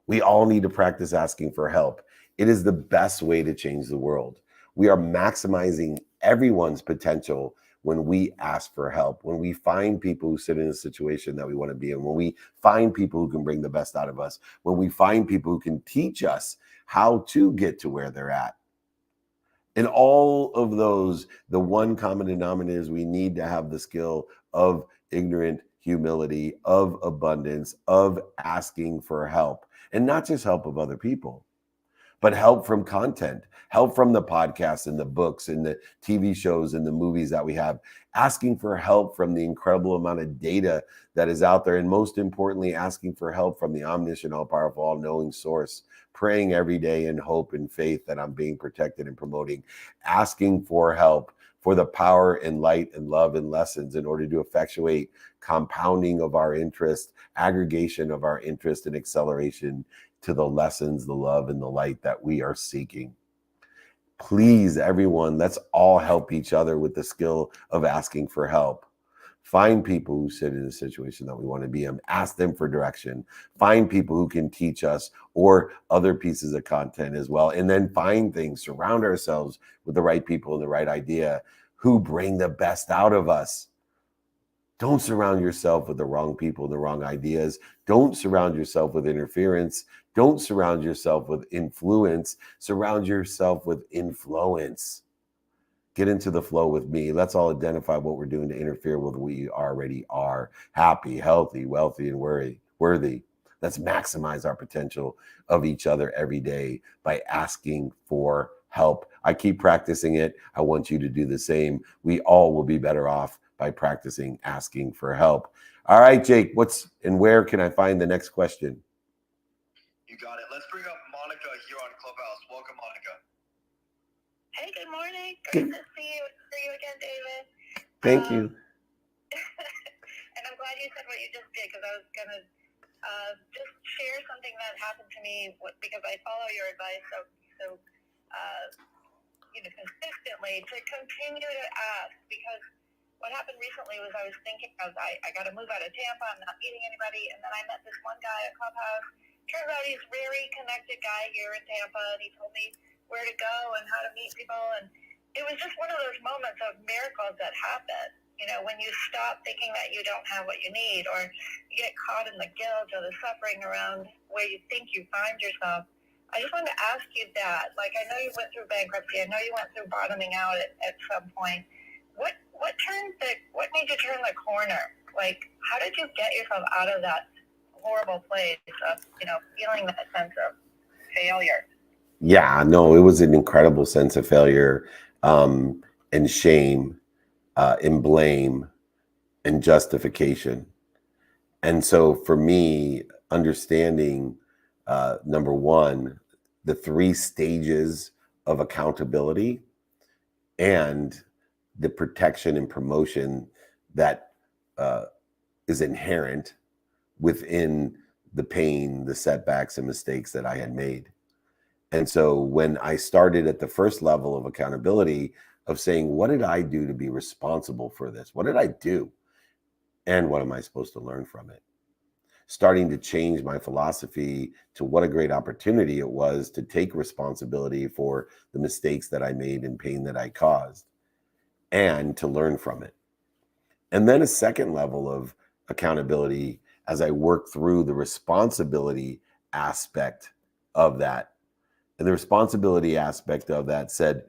We all need to practice asking for help. It is the best way to change the world. We are maximizing everyone's potential when we ask for help, when we find people who sit in a situation that we want to be in, when we find people who can bring the best out of us, when we find people who can teach us how to get to where they're at. In all of those, the one common denominator is we need to have the skill of ignorant humility, of abundance, of asking for help. And not just help of other people, but help from content, help from the podcasts and the books and the TV shows and the movies that we have, asking for help from the incredible amount of data that is out there. And most importantly, asking for help from the omniscient, all-powerful, all-knowing source, praying every day in hope and faith that I'm being protected and promoting, asking for help for the power and light and love and lessons in order to effectuate compounding of our interest, aggregation of our interest, and acceleration to the lessons, the love, and the light that we are seeking. Please, everyone, let's all help each other with the skill of asking for help. Find people who sit in a situation that we want to be in. Ask them for direction. Find people who can teach us or other pieces of content as well. And then find things, surround ourselves with the right people and the right idea who bring the best out of us. Don't surround yourself with the wrong people, the wrong ideas. Don't surround yourself with interference. Don't surround yourself with influence. Surround yourself with influence. Get into the flow with me. Let's all identify what we're doing to interfere with what we already are. Happy, healthy, wealthy, and worthy. Let's maximize our potential of each other every day by asking for help. I keep practicing it. I want you to do the same. We all will be better off by practicing asking for help. All right, Jake, where can I find the next question? You got it. Let's bring up Monica here on Clubhouse. Welcome, Monica. Hey, good morning. Good. Great to see you again, David. Thank you. And I'm glad you said what you just did, because I was going to just share something that happened to me because I follow your advice so consistently to continue to ask, because what happened recently was I was thinking I got to move out of Tampa. I'm not meeting anybody. And then I met this one guy at Clubhouse. Turns out he's a very connected guy here in Tampa, and he told me where to go and how to meet people. And it was just one of those moments of miracles that happen. You know, when you stop thinking that you don't have what you need, or you get caught in the guilt or the suffering around where you think you find yourself. I just wanted to ask you that. Like, I know you went through bankruptcy. I know you went through bottoming out at some point. What made you turn the corner? Like, how did you get yourself out of that horrible place of, feeling that sense of failure? Yeah, no, it was an incredible sense of failure, and shame, and blame and justification. And so for me, understanding, number one, the 3 stages of accountability and the protection and promotion that is inherent within the pain, the setbacks and mistakes that I had made. And so when I started at the first level of accountability of saying, what did I do to be responsible for this? What did I do? And what am I supposed to learn from it? Starting to change my philosophy to what a great opportunity it was to take responsibility for the mistakes that I made and pain that I caused, and to learn from it. And then a second level of accountability as I work through the responsibility aspect of that. And the responsibility aspect of that said,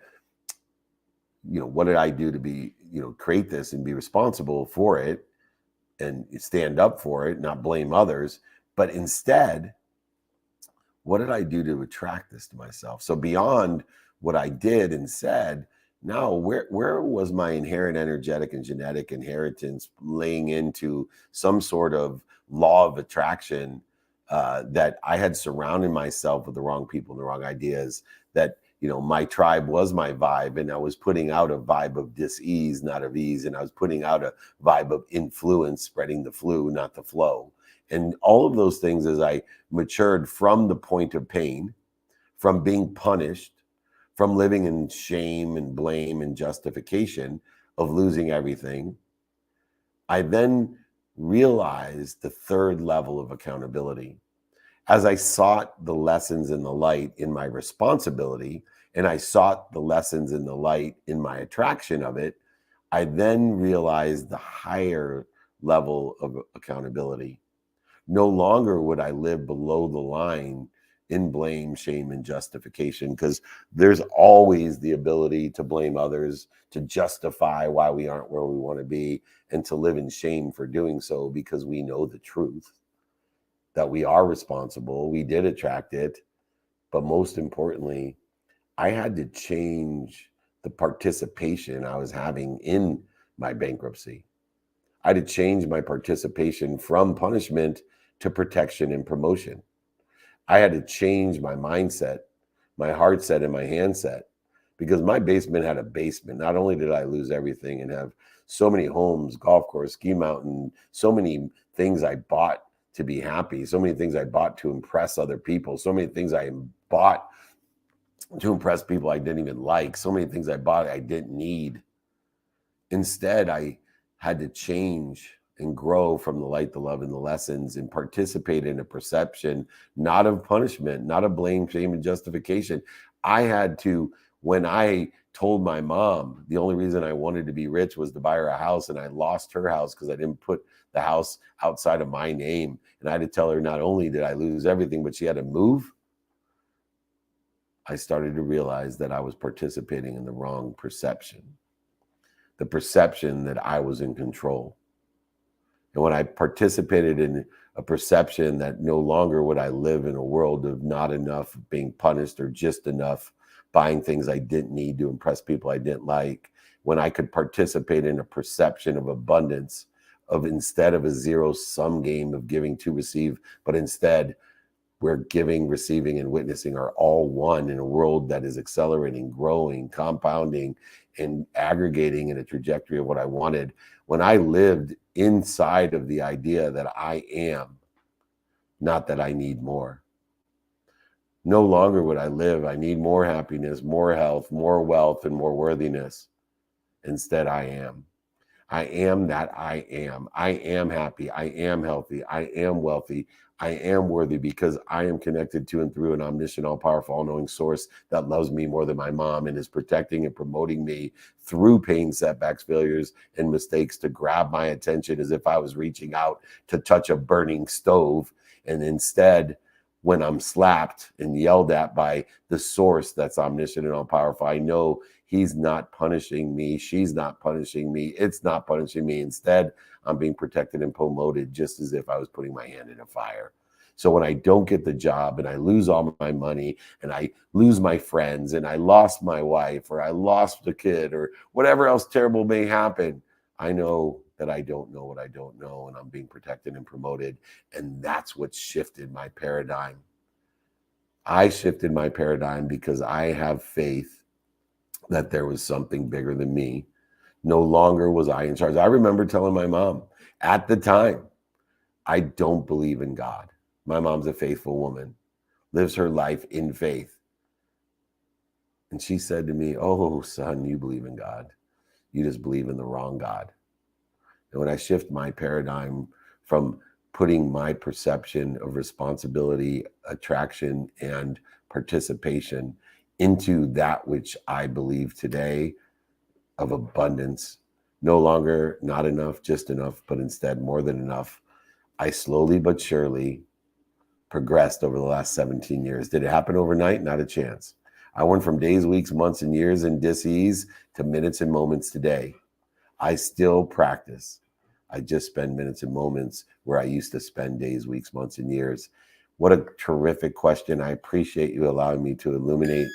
what did I do to be, create this and be responsible for it and stand up for it, not blame others, but instead, what did I do to attract this to myself? So beyond what I did and said, now where was my inherent energetic and genetic inheritance laying into some sort of law of attraction, that I had surrounded myself with the wrong people and the wrong ideas, that my tribe was my vibe, and I was putting out a vibe of dis-ease, not of ease, and I was putting out a vibe of influence, spreading the flu, not the flow. And all of those things, as I matured from the point of pain, from being punished, from living in shame and blame and justification of losing everything, I then realized the third level of accountability. As I sought the lessons in the light in my responsibility, and I sought the lessons in the light in my attraction of it, I then realized the higher level of accountability. No longer would I live below the line in blame, shame, and justification, because there's always the ability to blame others, to justify why we aren't where we want to be, and to live in shame for doing so, because we know the truth that we are responsible, we did attract it. But most importantly, I had to change the participation I was having in my bankruptcy. I had to change my participation from punishment to protection and promotion. I had to change my mindset, my heart set, and my handset, because my basement had a basement. Not only did I lose everything and have so many homes, golf course, ski mountain, so many things I bought to be happy, so many things I bought to impress other people, so many things I bought to impress people I didn't even like, so many things I bought I didn't need. Instead, I had to change and grow from the light, the love, and the lessons, and participate in a perception, not of punishment, not of blame, shame, and justification. I had to, when I told my mom the only reason I wanted to be rich was to buy her a house, and I lost her house because I didn't put the house outside of my name, and I had to tell her not only did I lose everything, but she had to move, I started to realize that I was participating in the wrong perception, the perception that I was in control. And when I participated in a perception that no longer would I live in a world of not enough, being punished, or just enough, buying things I didn't need to impress people I didn't like, when I could participate in a perception of abundance, of instead of a zero-sum game of giving to receive, but instead where giving, receiving, and witnessing are all one in a world that is accelerating, growing, compounding, and aggregating in a trajectory of what I wanted. When I lived inside of the idea that I am, not that I need more. No longer would I live, I need more happiness, more health, more wealth, and more worthiness. Instead, I am. I am that I am. I am happy. I am healthy. I am wealthy. I am worthy because I am connected to and through an omniscient, all-powerful, all-knowing source that loves me more than my mom and is protecting and promoting me through pain, setbacks, failures, and mistakes to grab my attention as if I was reaching out to touch a burning stove. And instead, when I'm slapped and yelled at by the source that's omniscient and all-powerful, I know he's not punishing me. She's not punishing me. It's not punishing me. Instead, I'm being protected and promoted just as if I was putting my hand in a fire. So when I don't get the job and I lose all my money and I lose my friends and I lost my wife or I lost the kid or whatever else terrible may happen, I know that I don't know what I don't know, and I'm being protected and promoted. And that's what shifted my paradigm. I shifted my paradigm because I have faith that there was something bigger than me. No longer was I in charge. I remember telling my mom at the time, I don't believe in God. My mom's a faithful woman, lives her life in faith. And she said to me, "Oh, son, you believe in God. You just believe in the wrong God." And when I shift my paradigm from putting my perception of responsibility, attraction, and participation into that which I believe today of abundance, no longer not enough, just enough, but instead more than enough, I slowly but surely progressed over the last 17 years. Did it happen overnight? Not a chance. I went from days, weeks, months, and years in dis-ease to minutes and moments today. I still practice. I just spend minutes and moments where I used to spend days, weeks, months, and years. What a terrific question. I appreciate you allowing me to illuminate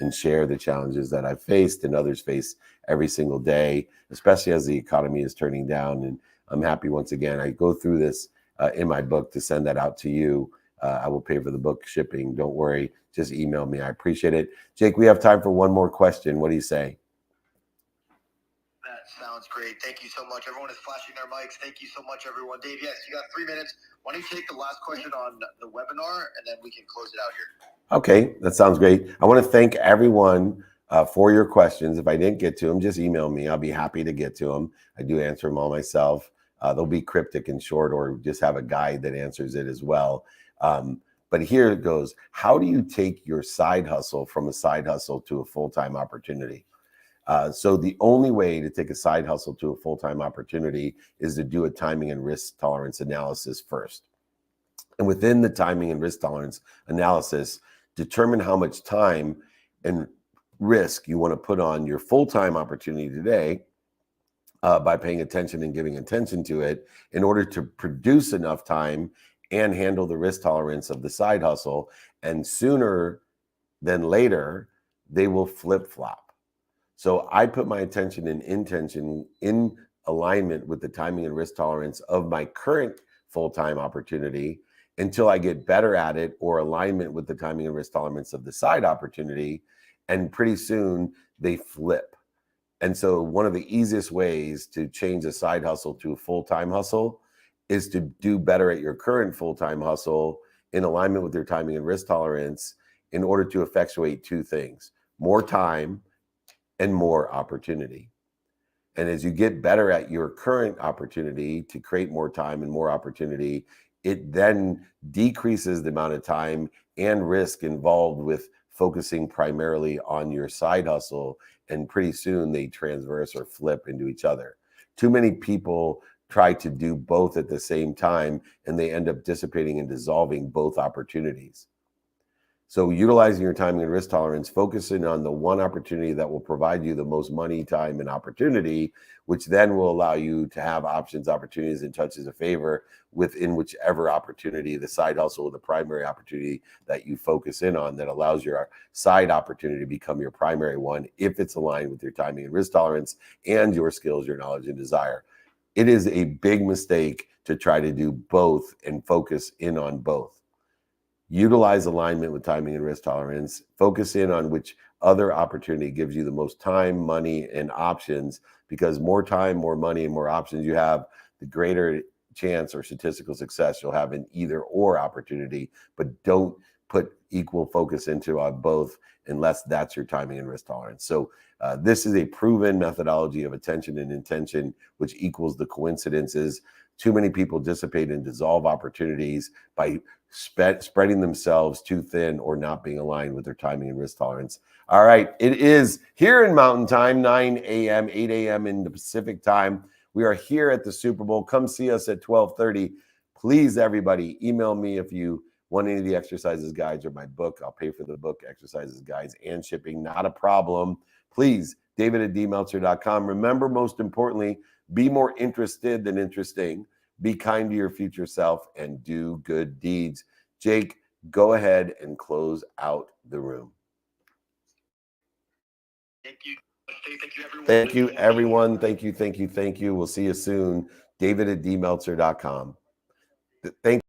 and share the challenges that I've faced and others face every single day, especially as the economy is turning down. And I'm happy once again, I go through this in my book to send that out to you. I will pay for the book shipping. Don't worry. Just email me. I appreciate it. Jake, we have time for one more question. What do you say? That sounds great. Thank you so much. Everyone is flashing their mics. Thank you so much, everyone. Dave, yes, you got 3 minutes. Why don't you take the last question on the webinar, and then we can close it out here. Okay, that sounds great. I want to thank everyone for your questions. If I didn't get to them, just email me. I'll be happy to get to them. I do answer them all myself. They'll be cryptic and short, or just have a guide that answers it as well. But here it goes. How do you take your side hustle from a side hustle to a full-time opportunity? So the only way to take a side hustle to a full-time opportunity is to do a timing and risk tolerance analysis first. And within the timing and risk tolerance analysis, determine how much time and risk you want to put on your full-time opportunity today by paying attention and giving attention to it in order to produce enough time and handle the risk tolerance of the side hustle. And sooner than later, they will flip-flop. So I put my attention and intention in alignment with the timing and risk tolerance of my current full-time opportunity until I get better at it, or alignment with the timing and risk tolerance of the side opportunity. And pretty soon they flip. And so one of the easiest ways to change a side hustle to a full-time hustle is to do better at your current full-time hustle in alignment with your timing and risk tolerance in order to effectuate two things: more time and more opportunity. And as you get better at your current opportunity to create more time and more opportunity, it then decreases the amount of time and risk involved with focusing primarily on your side hustle. And pretty soon they transverse or flip into each other. Too many people try to do both at the same time, and they end up dissipating and dissolving both opportunities. So utilizing your timing and risk tolerance, focusing on the one opportunity that will provide you the most money, time, and opportunity, which then will allow you to have options, opportunities, and touches of favor within whichever opportunity, the side hustle or the primary opportunity that you focus in on, that allows your side opportunity to become your primary one if it's aligned with your timing and risk tolerance and your skills, your knowledge, and desire. It is a big mistake to try to do both and focus in on both. Utilize alignment with timing and risk tolerance. Focus in on which other opportunity gives you the most time, money, and options, because more time, more money, and more options you have, the greater chance or statistical success you'll have in either or opportunity. But don't put equal focus into both unless that's your timing and risk tolerance. So this is a proven methodology of attention and intention, which equals the coincidences. Too many people dissipate and dissolve opportunities by spreading themselves too thin or not being aligned with their timing and risk tolerance. All right, it is here in Mountain Time, 9 a.m., 8 a.m. in the Pacific Time. We are here at the Super Bowl. Come see us at 12:30. Please, everybody, email me if you want any of the exercises guides or my book. I'll pay for the book, exercises guides, and shipping. Not a problem. Please, david@dmeltzer.com. Remember, most importantly, be more interested than interesting. Be kind to your future self and do good deeds. Jake, go ahead and close out the room. Thank you. Thank you, everyone. Thank you, everyone. Thank you. We'll see you soon. david@dmeltzer.com. Thank